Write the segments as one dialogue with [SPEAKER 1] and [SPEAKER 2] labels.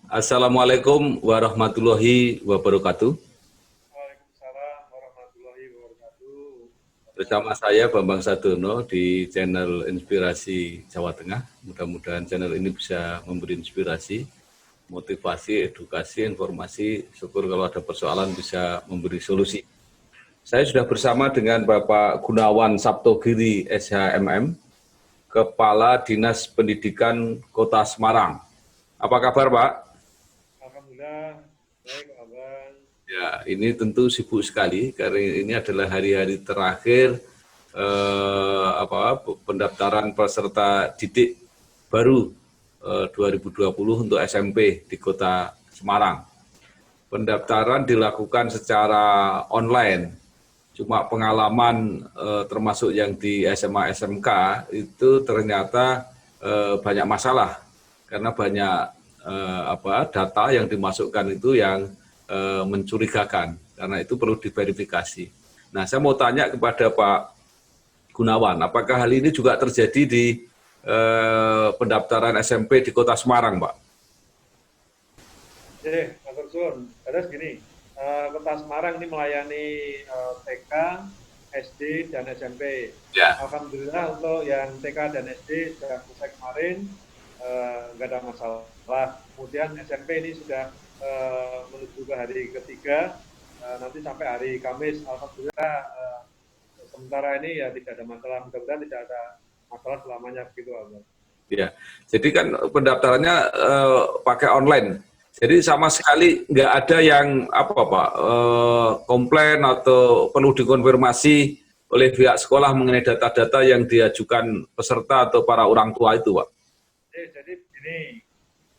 [SPEAKER 1] Assalamualaikum warahmatullahi wabarakatuh.
[SPEAKER 2] Waalaikumsalam warahmatullahi wabarakatuh.
[SPEAKER 1] Bersama saya Bambang Sadono di channel Inspirasi Jawa Tengah. Mudah-mudahan channel ini bisa memberi inspirasi, motivasi, edukasi, informasi. Syukur kalau ada persoalan bisa memberi solusi. Saya sudah bersama dengan Bapak Gunawan Saptogiri SHMM, Kepala Dinas Pendidikan Kota Semarang. Apa kabar, Pak?
[SPEAKER 2] Alhamdulillah, baik Abang.
[SPEAKER 1] Ya, ini tentu sibuk sekali karena ini adalah hari-hari terakhir pendaftaran peserta didik baru 2020 untuk SMP di Kota Semarang. Pendaftaran dilakukan secara online. Cuma pengalaman termasuk yang di SMA SMK itu ternyata banyak masalah karena banyak data yang dimasukkan itu yang mencurigakan, karena itu perlu diverifikasi. Nah, saya mau tanya kepada Pak Gunawan, apakah hal ini juga terjadi di pendaftaran SMP di Kota Semarang, Pak?
[SPEAKER 2] Pak Terjun, terus gini, Kota Semarang ini melayani TK, SD, dan SMP.
[SPEAKER 1] Ya.
[SPEAKER 2] Alhamdulillah untuk yang TK dan SD sudah selesai kemarin, nggak ada masalah. Kemudian SMP ini sudah menuju ke hari ketiga, nanti sampai hari Kamis. Alhamdulillah sementara ini ya tidak ada masalah, mudah-mudahan tidak ada masalah selamanya begitu, Abang.
[SPEAKER 1] Ya, jadi kan pendaftarannya pakai online. Jadi sama sekali nggak ada yang Pak, komplain atau perlu dikonfirmasi oleh pihak sekolah mengenai data-data yang diajukan peserta atau para orang tua itu, Pak.
[SPEAKER 2] Jadi begini,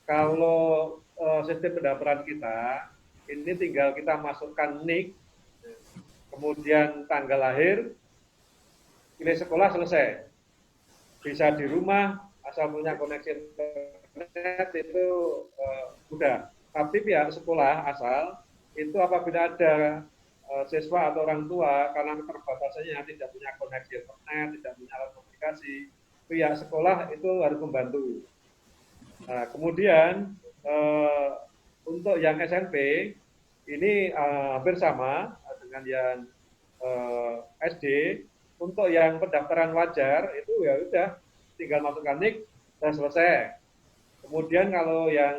[SPEAKER 2] kalau sistem pendaftaran kita, ini tinggal kita masukkan NIK, kemudian tanggal lahir, pilih sekolah, selesai. Bisa di rumah, asal punya koneksi internet itu mudah. Tapi pihak sekolah asal itu apabila ada siswa atau orang tua karena keterbatasannya tidak punya koneksi internet, tidak punya alat komunikasi, pihak sekolah itu harus membantu. Nah, kemudian untuk yang SMP ini hampir sama dengan yang SD. Untuk yang pendaftaran wajar itu ya udah tinggal masukkan NIK dan selesai. Kemudian kalau yang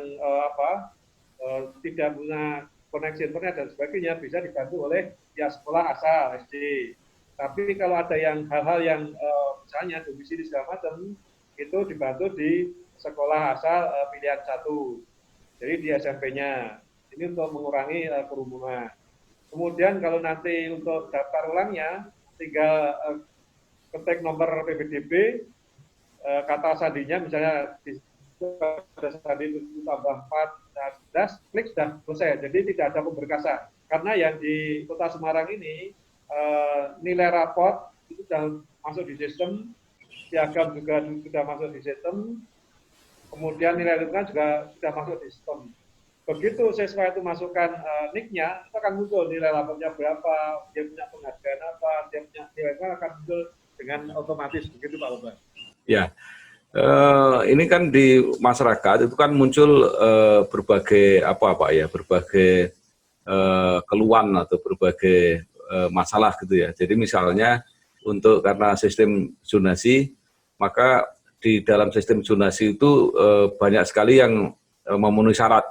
[SPEAKER 2] tidak punya koneksi internet dan sebagainya bisa dibantu oleh pihak sekolah asal SD. Tapi kalau ada yang hal-hal yang misalnya domisili segala macam itu dibantu di sekolah asal pilihan 1. Jadi di SMP-nya. Ini untuk mengurangi kerumunan. Kemudian kalau nanti untuk daftar ulangnya tinggal ketik nomor PPDB, kata sandinya misalnya ada sandi 7 tambah 4 dan 11, klik sudah selesai. Jadi tidak ada pemberkasan. Karena yang di Kota Semarang ini nilai rapot itu sudah masuk di sistem, piagam juga sudah masuk di sistem, kemudian nilai lingkungan juga sudah masuk di sistem. Begitu siswa itu masukkan NIK-nya, itu akan muncul nilai rapotnya berapa, dia punya penghargaan apa, dia punya nilai akan muncul dengan otomatis, begitu Pak Lomba.
[SPEAKER 1] Ya, ini kan di masyarakat itu kan muncul berbagai berbagai keluhan atau berbagai masalah gitu ya. Jadi misalnya karena sistem zonasi, maka di dalam sistem zonasi itu banyak sekali yang memenuhi syarat.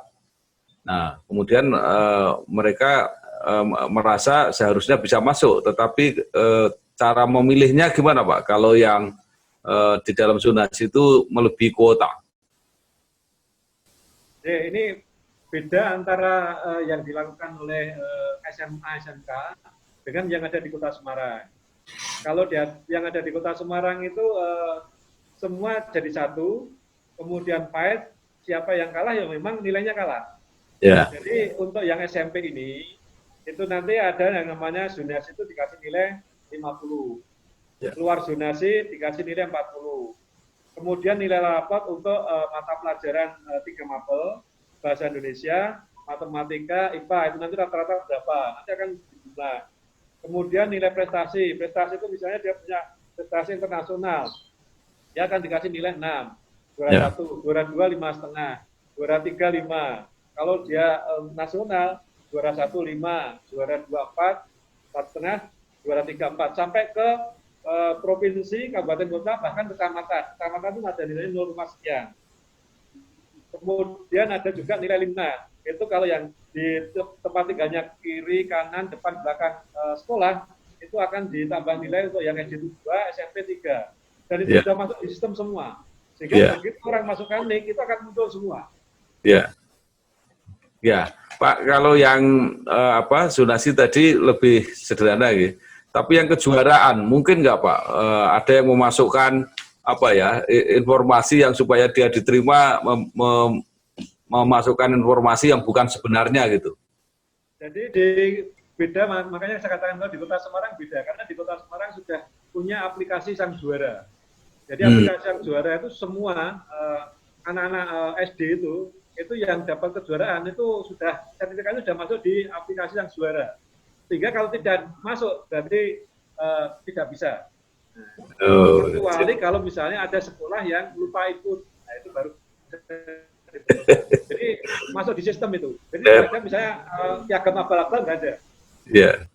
[SPEAKER 1] Nah, kemudian mereka merasa seharusnya bisa masuk, tetapi cara memilihnya gimana, Pak? Kalau yang di dalam zonasi itu melebihi kuota.
[SPEAKER 2] Ini beda antara yang dilakukan oleh SMA SMK dengan yang ada di Kota Semarang. Kalau yang ada di Kota Semarang itu semua jadi satu, kemudian fight, siapa yang kalah ya memang nilainya kalah.
[SPEAKER 1] Ya.
[SPEAKER 2] Jadi untuk yang SMP ini, itu nanti ada yang namanya zonasi itu dikasih nilai 50. Ya. Keluar zonasi dikasih nilai 40. Kemudian nilai rapot untuk mata pelajaran 3 mapel, bahasa Indonesia, matematika, IPA, itu nanti rata-rata berapa? Nanti akan dijumlah. Kemudian nilai prestasi itu misalnya dia punya prestasi internasional, dia akan dikasih nilai 6, juara 1, juara 2 5,5, juara 3 5. Kalau dia nasional juara 1 5, juara 2 4, 4,5, juara 3 4, sampai ke provinsi, kabupaten kota, bahkan kecamatan. Kecamatan itu ada nilai 0, sekian. Kemudian ada juga nilai lingkungan. Itu kalau yang di tempat tinggalnya kiri, kanan, depan, belakang sekolah, itu akan ditambah nilai untuk yang SD 2, SMP 3. Dan itu sudah masuk di sistem semua. Sehingga begitu orang masukkan link, itu akan muncul semua.
[SPEAKER 1] Ya, ya, Pak. Kalau yang zonasi tadi lebih sederhana, gitu. Tapi yang kejuaraan mungkin nggak, Pak? Ada yang memasukkan informasi yang supaya dia diterima, memasukkan informasi yang bukan sebenarnya gitu.
[SPEAKER 2] Jadi beda, makanya saya katakan di Kota Semarang beda, karena di Kota Semarang sudah punya aplikasi Sang Juara. Jadi aplikasi Sang Juara itu semua anak-anak SD itu yang dapat kejuaraan itu sudah sertifikatnya sudah masuk di aplikasi Sang Juara. Sehingga kalau tidak masuk berarti tidak bisa. Kecuali kalau misalnya ada sekolah yang lupa ikut, nah itu baru. Jadi masuk di sistem itu. Jadi ada misalnya piagam abal-abal nggak ada.
[SPEAKER 1] Iya.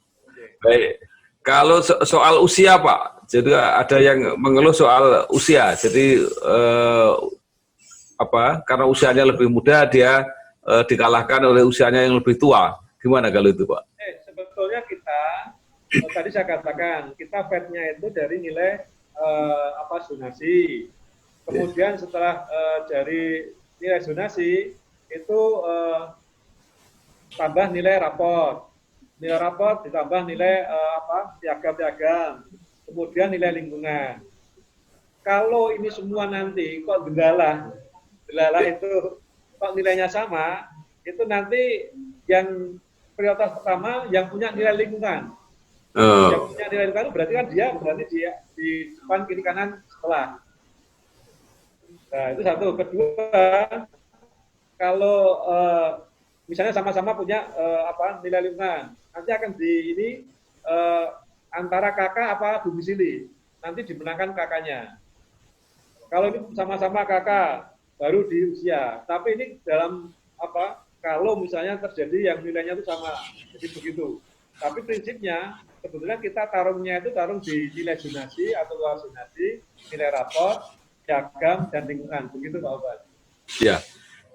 [SPEAKER 1] Baik. Kalau soal usia, Pak, jadi ada yang mengeluh soal usia. Jadi karena usianya lebih muda dia dikalahkan oleh usianya yang lebih tua. Gimana kalau itu, Pak?
[SPEAKER 2] Sebetulnya kita tadi saya katakan kita vetnya itu dari nilai zonasi. Kemudian setelah dari nilai zonasi itu tambah nilai raport. Nilai raport ditambah nilai piagam-piagam. Kemudian nilai lingkungan. Kalau ini semua nanti kok gendala itu kok nilainya sama, itu nanti yang prioritas pertama yang punya nilai lingkungan. Yang punya nilai lingkungan berarti kan dia di depan kiri kanan sekolah. Nah, itu satu. Kedua, kalau misalnya sama-sama punya nilai lingkungan, nanti akan antara kakak domisili, nanti dimenangkan kakaknya. Kalau ini sama-sama kakak baru di usia, tapi ini dalam kalau misalnya terjadi yang nilainya itu sama, jadi begitu. Tapi prinsipnya sebetulnya kita taruhnya itu taruh di nilai zonasi atau luar zonasi, nilai raport, piagam dan lingkungan, begitu Pak Obat.
[SPEAKER 1] Ya.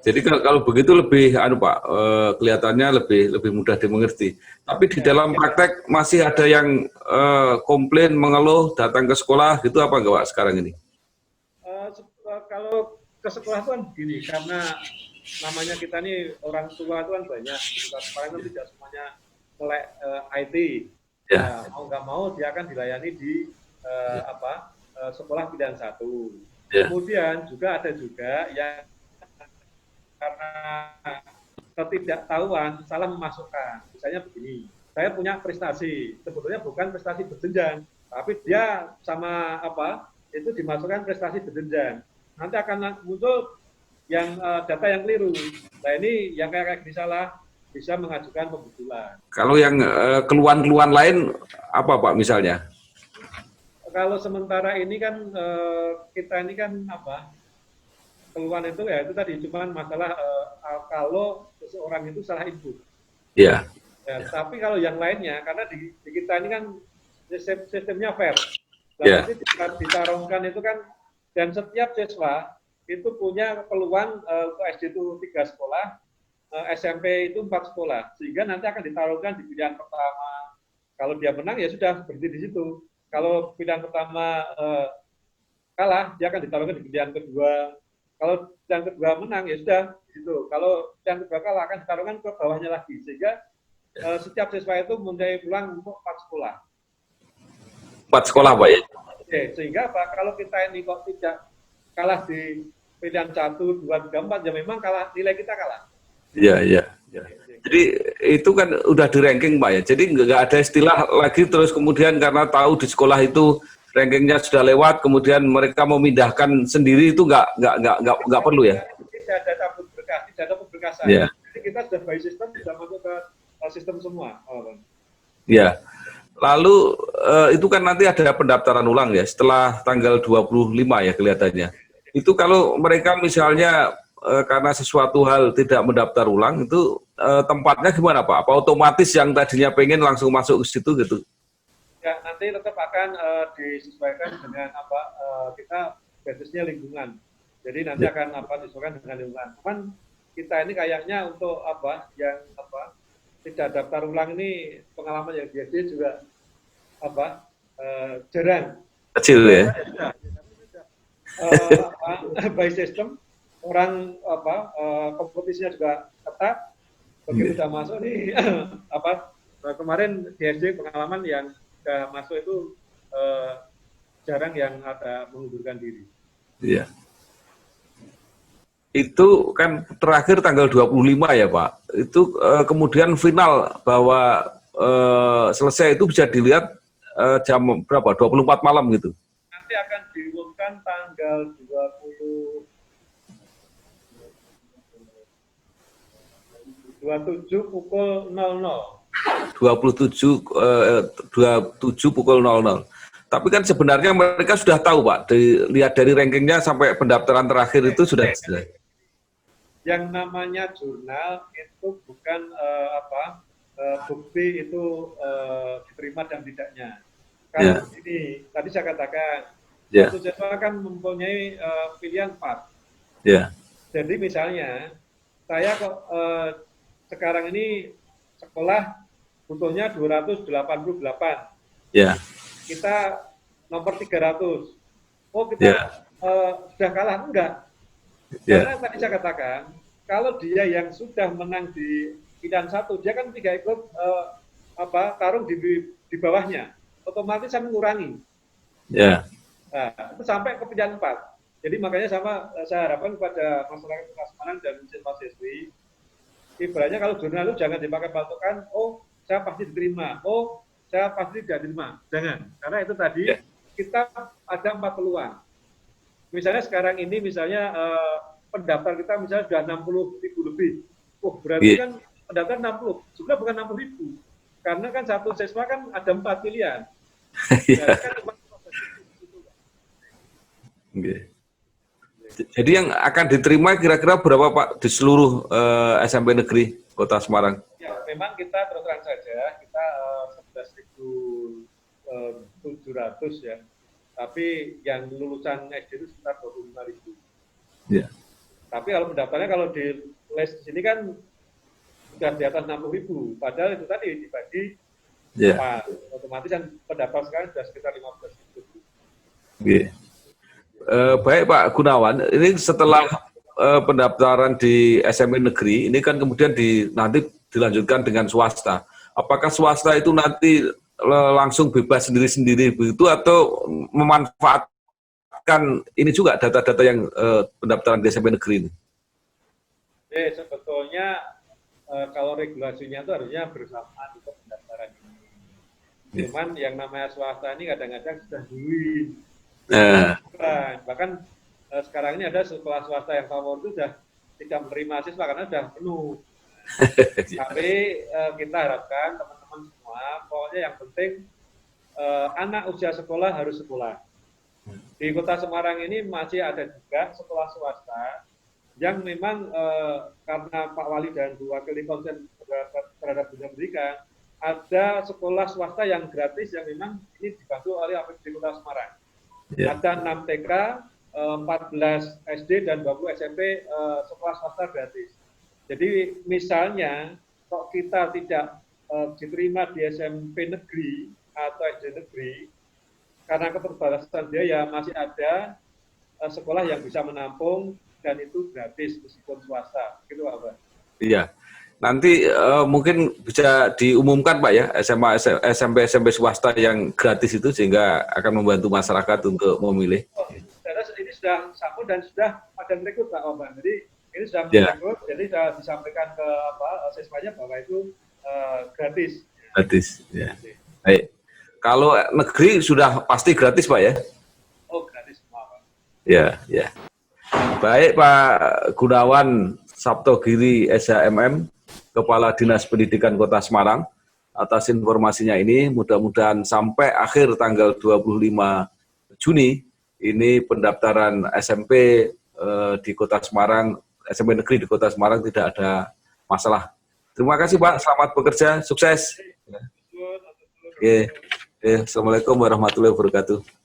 [SPEAKER 1] Jadi kalau begitu lebih Pak, kelihatannya lebih mudah dimengerti. Tapi di dalam praktek masih ada yang komplain, mengeluh, datang ke sekolah gitu apa enggak Pak sekarang ini?
[SPEAKER 2] Kalau ke sekolah itu kan begini, karena namanya kita nih orang tua itu kan banyak, sekarang kan tidak semuanya melek IT. Ya. Mau nggak mau dia akan dilayani di sekolah pilihan 1. Ya. Kemudian ada juga yang karena ketidaktahuan salah memasukkan. Misalnya begini, saya punya prestasi, sebetulnya bukan prestasi berjenjang, tapi dia sama itu dimasukkan prestasi berjenjang. Nanti akan muncul yang data yang keliru. Nah ini yang kayak gini salah, bisa mengajukan pembetulan.
[SPEAKER 1] Kalau yang keluhan-keluhan lain apa Pak misalnya?
[SPEAKER 2] Kalau sementara ini kan kita ini kan keluhan itu ya itu tadi cuman masalah kalau seseorang itu salah input.
[SPEAKER 1] Iya.
[SPEAKER 2] Ya, tapi kalau yang lainnya karena di kita ini kan sistemnya fair. Nanti ditarungkan itu kan dan setiap siswa itu punya peluang untuk SD itu 3 sekolah, SMP itu 4 sekolah, sehingga nanti akan ditarungkan di pilihan pertama. Kalau dia menang ya sudah berhenti di situ. Kalau pilihan pertama kalah, dia akan ditarungkan di pilihan kedua. Kalau pilihan kedua menang ya sudah di situ. Kalau pilihan kedua kalah akan ditarungkan ke bawahnya lagi, sehingga setiap siswa itu mempunyai peluang untuk 4 sekolah.
[SPEAKER 1] 4 sekolah Pak ya?
[SPEAKER 2] Sehingga kalau kita ini kok tidak kalah di pilihan 1, 2, 3, 4 ya memang kalah, nilai kita kalah.
[SPEAKER 1] Iya. Jadi itu kan udah di ranking Pak ya. Jadi nggak ada istilah lagi terus kemudian karena tahu di sekolah itu rankingnya sudah lewat kemudian mereka memindahkan sendiri itu nggak perlu ya.
[SPEAKER 2] Tidak ada tabut berkas, tidak ada pemberkasan.
[SPEAKER 1] Yeah.
[SPEAKER 2] Jadi kita sudah by sistem sudah masuk ke sistem semua.
[SPEAKER 1] Iya. Lalu itu kan nanti ada pendaftaran ulang ya setelah tanggal 25 ya kelihatannya. Itu kalau mereka misalnya karena sesuatu hal tidak mendaftar ulang itu tempatnya gimana Pak? Apa otomatis yang tadinya pengen langsung masuk ke situ gitu?
[SPEAKER 2] Ya, nanti tetap akan disesuaikan dengan apa kita basisnya lingkungan. Jadi nanti akan disesuaikan dengan lingkungan. Cuman kita ini kayaknya untuk yang tidak daftar ulang ini pengalaman yang biasa juga jarang.
[SPEAKER 1] Kecil ya.
[SPEAKER 2] By system orang kompetisinya juga ketat. Begitu sudah masuk nih kemarin di SD pengalaman yang sudah masuk itu jarang yang ada mengundurkan diri.
[SPEAKER 1] Iya. Itu kan terakhir tanggal 25 ya Pak. Itu kemudian final bahwa selesai itu bisa dilihat jam berapa? 24 malam gitu.
[SPEAKER 2] Nanti akan diumumkan tanggal 27 pukul 00.
[SPEAKER 1] 27 pukul 00. Tapi kan sebenarnya mereka sudah tahu Pak, dilihat dari rankingnya sampai pendaftaran terakhir itu sudah jelas.
[SPEAKER 2] Yang namanya jurnal itu bukan bukti itu diterima dan tidaknya. Kalau ini tadi saya katakan, satu siswa kan mempunyai pilihan 4. Jadi misalnya saya kok sekarang ini sekolah butuhnya 288. Kita nomor 300. Oh kita sudah kalah? Enggak. Karena tadi saya katakan, kalau dia yang sudah menang di pilihan 1, dia kan tidak ikut tarung di bawahnya, otomatis saya mengurangi. Nah, itu sampai ke pilihan 4. Jadi makanya saya harapkan kepada masyarakat Kota Semarang dan siswa-siswi, ibaratnya kalau jurnal itu jangan dipakai patokan, oh saya pasti diterima, oh saya pasti tidak diterima. Jangan, karena itu tadi kita ada 4 peluang. Misalnya sekarang ini misalnya pendaftar kita misalnya sudah 60.000 lebih. Oh, berarti kan pendaftar 60. Sebenarnya bukan 60.000. Karena kan satu siswa kan ada 4 pilihan.
[SPEAKER 1] Jadi yang akan diterima kira-kira berapa Pak di seluruh SMP negeri Kota Semarang? Ya,
[SPEAKER 2] memang kita terus terang saja, kita 11.700 ya. Tapi yang lulusan SD itu sekitar 25.000. Tapi kalau pendaftarnya kalau di les di sini kan sudah di atas 60.000. Padahal itu tadi dibagi otomatis yang pendaftar sekarang sudah sekitar 15.000.
[SPEAKER 1] Baik Pak Gunawan, ini setelah pendaftaran di SMP negeri, ini kan kemudian nanti dilanjutkan dengan swasta. Apakah swasta itu nanti langsung bebas sendiri-sendiri begitu atau memanfaatkan ini juga data-data yang pendaftaran di SMP negeri ini?
[SPEAKER 2] Sebetulnya kalau regulasinya itu harusnya bersamaan untuk pendaftaran ini. Cuman yang namanya swasta ini kadang-kadang sudah duluin. Bahkan sekarang ini ada sekolah swasta yang favorit itu sudah tidak menerima siswa karena sudah penuh. Tapi kita harapkan teman-teman semua, pokoknya yang penting anak usia sekolah harus sekolah. Di Kota Semarang ini masih ada juga sekolah swasta yang memang karena Pak Wali dan Bu Wakil konsen terhadap dunia pendidikan, ada sekolah swasta yang gratis yang memang ini dibantu oleh APBD Kota Semarang. Ada 6 TK, 14 SD dan 20 SMP sekolah swasta gratis. Jadi misalnya kalau kita tidak diterima di SMP negeri atau SD negeri, karena keterbatasan biaya masih ada sekolah yang bisa menampung dan itu gratis meskipun swasta. Gitu Pak.
[SPEAKER 1] Iya. Nanti mungkin bisa diumumkan Pak ya, SMP swasta yang gratis itu sehingga akan membantu masyarakat untuk memilih.
[SPEAKER 2] Ini sudah sambut dan sudah ada rekrut Pak Oman. Jadi ini sudah merekrut, jadi sudah disampaikan ke siswanya bahwa itu gratis.
[SPEAKER 1] Gratis, ya. Baik. Kalau negeri sudah pasti gratis Pak ya?
[SPEAKER 2] Oh gratis semua Pak.
[SPEAKER 1] Ya. Baik Pak Gunawan Saptogiri SHMM, Kepala Dinas Pendidikan Kota Semarang, atas informasinya ini. Mudah-mudahan sampai akhir tanggal 25 Juni ini pendaftaran SMP di Kota Semarang SMP negeri di Kota Semarang tidak ada masalah. Terima kasih Pak, selamat bekerja, sukses. Oke, Assalamualaikum warahmatullahi wabarakatuh.